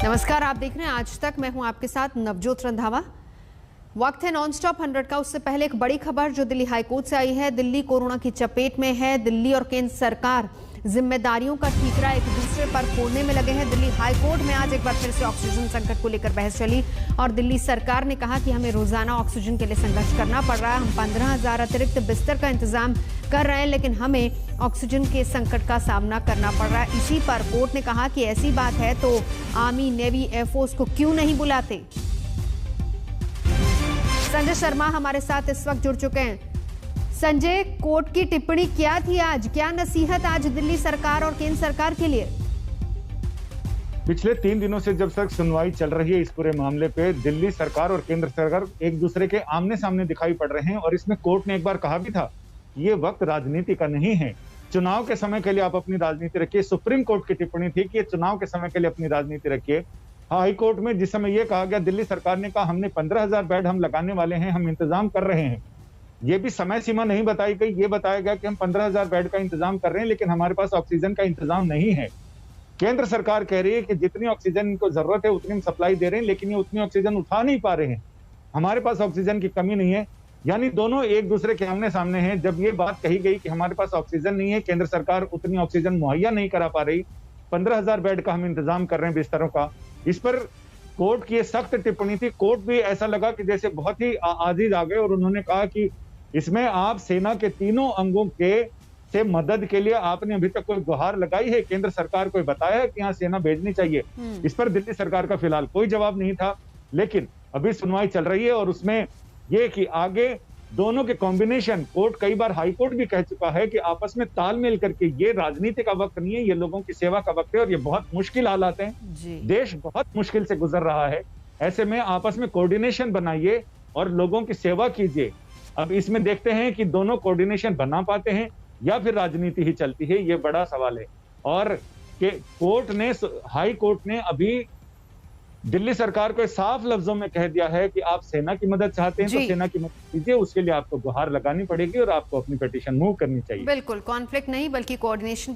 नमस्कार, आप देख रहे हैं आज तक। मैं हूं आपके साथ नवजोत रंधावा। वक्त है नॉन स्टॉप 100 का। उससे पहले एक बड़ी खबर जो दिल्ली हाईकोर्ट से आई है। दिल्ली कोरोना की चपेट में है। दिल्ली और केंद्र सरकार जिम्मेदारियों का ठीकरा एक दूसरे पर फोड़ने में लगे हैं। दिल्ली हाईकोर्ट में आज एक बार फिर से ऑक्सीजन संकट को लेकर बहस चली और दिल्ली सरकार ने कहा कि हमें रोजाना ऑक्सीजन के लिए संघर्ष करना पड़ रहा है। हम 15,000 अतिरिक्त बिस्तर का इंतजाम कर रहे हैं, लेकिन हमें ऑक्सीजन के संकट का सामना करना पड़ रहा है। इसी पर कोर्ट ने कहा कि ऐसी बात है तो आर्मी, नेवी, एयरफोर्स को क्यों नहीं बुलाते। संजय शर्मा हमारे साथ इस वक्त जुड़ चुके हैं। संजय, कोर्ट की टिप्पणी क्या थी आज? क्या नसीहत आज दिल्ली सरकार और केंद्र सरकार के लिए? पिछले 3 दिनों से जब तक सुनवाई चल रही है इस पूरे मामले पे, दिल्ली सरकार और केंद्र सरकार एक दूसरे के आमने सामने दिखाई पड़ रहे हैं। और इसमें कोर्ट ने एक बार कहा भी था, ये वक्त राजनीति का नहीं है। चुनाव के समय के लिए आप अपनी राजनीति रखिए। सुप्रीम कोर्ट की टिप्पणी थी कि ये चुनाव के समय के लिए अपनी राजनीति रखिए। हाई कोर्ट में जिस समय ये कहा गया, दिल्ली सरकार ने कहा हमने 15,000 बेड हम लगाने वाले हैं, हम इंतजाम कर रहे हैं। ये भी समय सीमा नहीं बताई गई। ये बताया गया कि हम 15,000 बेड का इंतजाम कर रहे हैं, लेकिन हमारे पास ऑक्सीजन का इंतजाम नहीं है। केंद्र सरकार कह रही है कि जितनी ऑक्सीजन इनको जरूरत है उतनी हम सप्लाई दे रहे हैं, लेकिन ये उतनी ऑक्सीजन उठा नहीं पा रहे हैं। हमारे पास ऑक्सीजन की कमी नहीं है। यानी दोनों एक दूसरे के आमने सामने हैं। जब ये बात कही गई कि हमारे पास ऑक्सीजन नहीं है, केंद्र सरकार उतनी ऑक्सीजन मुहैया नहीं करा पा रही, 15,000 बेड का हम इंतजाम कर रहे हैं बिस्तरों का, इस पर कोर्ट की सख्त टिप्पणी थी। कोर्ट भी ऐसा लगा कि जैसे बहुत ही आजिज आ गए और उन्होंने कहा कि इसमें आप सेना के तीनों अंगों के से मदद के लिए आपने अभी तक कोई गुहार लगाई है? केंद्र सरकार को बताया है कि यहाँ सेना भेजनी चाहिए? इस पर दिल्ली सरकार का फिलहाल कोई जवाब नहीं था। लेकिन अभी सुनवाई चल रही है और उसमें ये कि आगे दोनों के कॉम्बिनेशन, कोर्ट कई बार हाई कोर्ट भी कह चुका है कि आपस में तालमेल करके, ये राजनीति का वक्त नहीं है, ये लोगों की सेवा का वक्त है और ये बहुत मुश्किल हालात हैं। देश बहुत मुश्किल से गुजर रहा है। ऐसे में आपस में कोऑर्डिनेशन बनाइए और लोगों की सेवा कीजिए। अब इसमें देखते हैं कि दोनों कोऑर्डिनेशन बना पाते हैं या फिर राजनीति ही चलती है, ये बड़ा सवाल है। और हाई कोर्ट ने अभी दिल्ली सरकार को साफ लफ्जों में कह दिया है कि आप सेना की मदद चाहते हैं तो सेना की मदद कीजिए, उसके लिए आपको गुहार लगानी पड़ेगी और आपको अपनी पिटीशन मूव करनी चाहिए। बिल्कुल, कॉन्फ्लिक्ट नहीं बल्कि कोऑर्डिनेशन की